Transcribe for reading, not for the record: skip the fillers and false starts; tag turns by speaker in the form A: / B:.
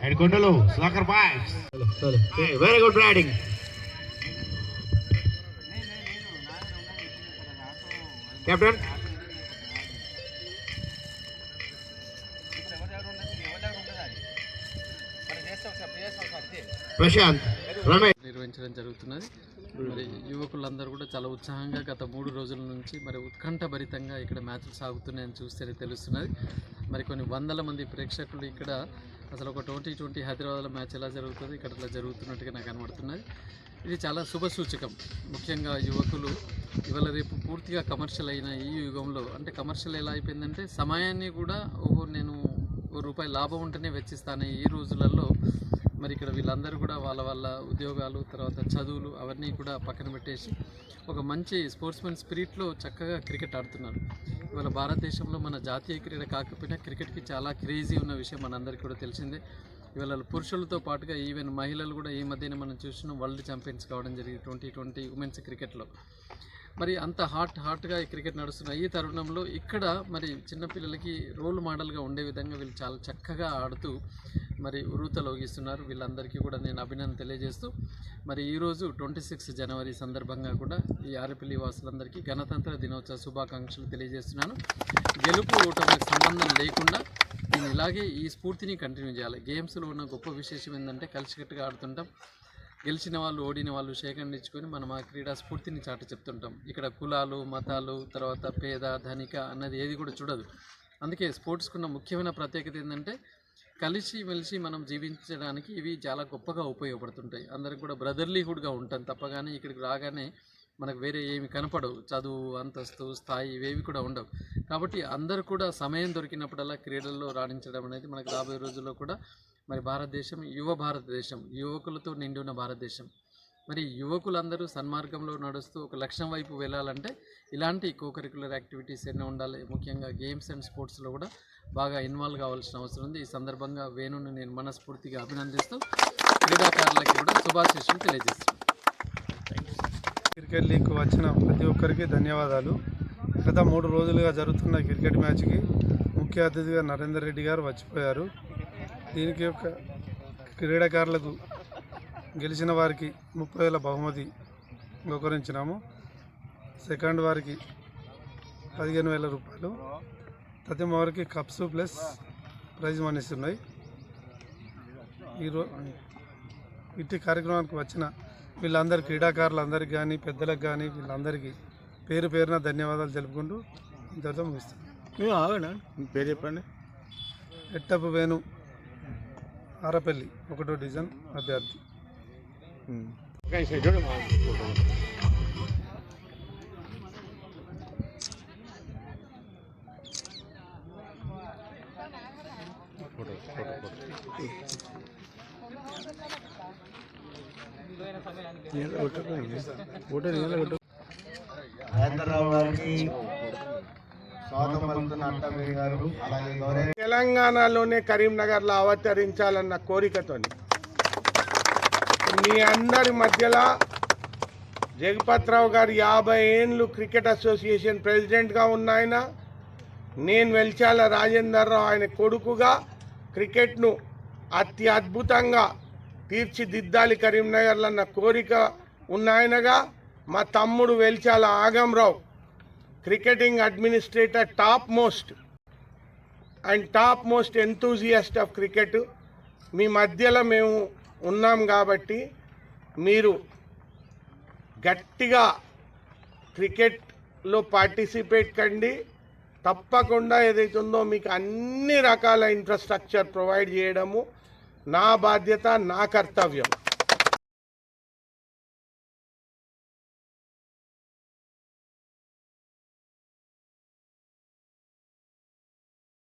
A: And Kundulu, Slacker Pipes. Hey, very good batting. Captain. Prashant, Ramesh.
B: నిర్వహించడం జరుగుతున్నది. మరి యువకులందరూ కూడా చాలా ఉత్సాహంగా గత 3 రోజుల నుంచి మరి ఉత్కంఠభరితంగా ఇక్కడ మ్యాచ్లు సాగుతున్నాయని చూస్తేనే తెలుస్తున్నది. మరి కొన్ని వందల మంది ప్రేక్షకులు ఇక్కడ అసలు ఒక 2020 హైదరాబాద్లో మ్యాచ్ ఎలా జరుగుతుంది ఇక్కడ అట్లా జరుగుతున్నట్టుగా నాకు కనబడుతున్నది. ఇది చాలా శుభసూచకం. ముఖ్యంగా యువకులు ఇవాళ రేపు పూర్తిగా కమర్షియల్ అయిన ఈ యుగంలో, అంటే కమర్షియల్ ఎలా అయిపోయిందంటే సమయాన్ని కూడా నేను ₹1 లాభం ఉంటేనే వెచ్చిస్తాను ఈ రోజులలో. మరి ఇక్కడ వీళ్ళందరూ కూడా వాళ్ళ ఉద్యోగాలు, తర్వాత చదువులు అవన్నీ కూడా పక్కన పెట్టేసి ఒక మంచి స్పోర్ట్స్మెన్ స్పిరిట్లో చక్కగా క్రికెట్ ఆడుతున్నారు. ఇవాళ భారతదేశంలో మన జాతీయ క్రీడ కాకపోయినా క్రికెట్కి చాలా క్రేజీ ఉన్న విషయం మనందరికీ కూడా తెలిసిందే. ఇవాళ పురుషులతో పాటుగా ఈవెన్ మహిళలు కూడా ఈ మధ్యనే మనం చూస్తున్నాం వరల్డ్ ఛాంపియన్స్ కావడం జరిగింది 2020 ఉమెన్స్ క్రికెట్లో. మరి అంత హాట్గా ఈ క్రికెట్ నడుస్తున్న ఈ తరుణంలో ఇక్కడ మరి చిన్నపిల్లలకి రోల్ మోడల్గా ఉండే విధంగా వీళ్ళు చాలా చక్కగా ఆడుతూ మరి ఉరుతలోగిస్తున్నారు. వీళ్ళందరికీ కూడా నేను అభినందన తెలియజేస్తూ మరి ఈరోజు 26 జనవరి సందర్భంగా కూడా ఈ ఆరపల్లి వాసులందరికీ గణతంత్ర దినోత్సవ శుభాకాంక్షలు తెలియజేస్తున్నాను. గెలుపు ఓటమికి సంబంధం లేకుండా నేను ఇలాగే ఈ స్ఫూర్తిని కంటిన్యూ చేయాలి. గేమ్స్లో ఉన్న గొప్ప విశేషం ఏంటంటే కలిసికట్టుగా ఆడుతుంటాం. గెలిచిన వాళ్ళు, ఓడిన వాళ్ళు సేకరించుకొని మనం ఆ క్రీడా స్ఫూర్తిని చాటి చెప్తుంటాం. ఇక్కడ కులాలు, మతాలు, తర్వాత పేద, ధనిక అన్నది ఏది కూడా చూడదు. అందుకే స్పోర్ట్స్కున్న ముఖ్యమైన ప్రత్యేకత ఏంటంటే కలిసి మెలిసి మనం జీవించడానికి ఇవి చాలా గొప్పగా ఉపయోగపడుతుంటాయి. అందరికి కూడా బ్రదర్లీహుడ్గా ఉంటాం తప్పగానే ఇక్కడికి రాగానే మనకు వేరే ఏమి కనపడవు. చదువు, అంతస్తు, స్థాయి ఇవేవి కూడా ఉండవు. కాబట్టి అందరూ కూడా సమయం దొరికినప్పుడల్లా క్రీడల్లో రాణించడం అనేది మనకు రాబోయే రోజుల్లో కూడా మరి భారతదేశం భారతదేశం యువకులతో నిండి ఉన్న భారతదేశం. మరి యువకులందరూ సన్మార్గంలో నడుస్తూ ఒక లక్ష్యం వైపు వెళ్ళాలంటే ఇలాంటి కోకరికులర్ యాక్టివిటీస్ ఎన్నో ఉండాలి. ముఖ్యంగా గేమ్స్ అండ్ స్పోర్ట్స్లో కూడా బాగా ఇన్వాల్వ్ కావాల్సిన అవసరం ఉంది. ఈ సందర్భంగా వేణుని నేను మనస్ఫూర్తిగా అభినందిస్తూ క్రీడాకారులకి కూడా శుభాశీస్సులు తెలియజేస్తున్నాను.
C: క్రికెట్ లీగ్కు వచ్చిన ప్రతి ఒక్కరికి ధన్యవాదాలు. గత 3 రోజులుగా జరుగుతున్న క్రికెట్ మ్యాచ్కి ముఖ్య అతిథిగా నరేందర్ రెడ్డి గారు వచ్చిపోయారు. దీనికి ఒక క్రీడాకారులకు గెలిచిన వారికి 30,000 బహుమతి బహుకరించినాము. సెకండ్ వారికి 15,000 రూపాయలు, ప్రతి వారికి కప్స్ ప్లస్ ప్రైజ్ మనీస్ ఉన్నాయి. ఇట్టి కార్యక్రమానికి వచ్చిన వీళ్ళందరూ క్రీడాకారులందరికీ కానీ పెద్దలకు కానీ వీళ్ళందరికీ పేరు పేరున ధన్యవాదాలు తెలుపుకుంటూ ఇంతతో ముగిస్తాను.
A: పేరు చెప్పండి.
C: ఎట్టపు వేణు, ఆరపల్లి 1వ డివిజన్ అభ్యర్థి.
A: హైదరాబాద్ గారికి స్వాగతం పలుకుతున్న అట్టమయ్య గారు, అలాగే
D: తెలంగాణలోనే కరీంనగర్లో అవతరించాలన్న కోరికతో మీ అందరి మధ్యలో జగపతిరావు గారు 50 ఏళ్ళు క్రికెట్ అసోసియేషన్ ప్రెసిడెంట్గా ఉన్న ఆయన, నేను వెల్చాల రాజేందర్ రావు ఆయన కొడుకుగా క్రికెట్ను అద్భుతంగా తీర్చిదిద్దాలి కరీంనగర్లో అన్న కోరిక ఉన్న ఆయనగా, మా తమ్ముడు Velchala Agamrao cricketing administrator, top most enthusiast of cricket. మీ మధ్యలో మేము ఉన్నాం కాబట్టి మీరు గట్టిగా క్రికెట్లో పార్టిసిపేట్ కండి. తప్పకుండా ఏదైతుందో మీకు అన్ని రకాల ఇన్ఫ్రాస్ట్రక్చర్ ప్రొవైడ్ చేయడము నా బాధ్యత, నా కర్తవ్యం.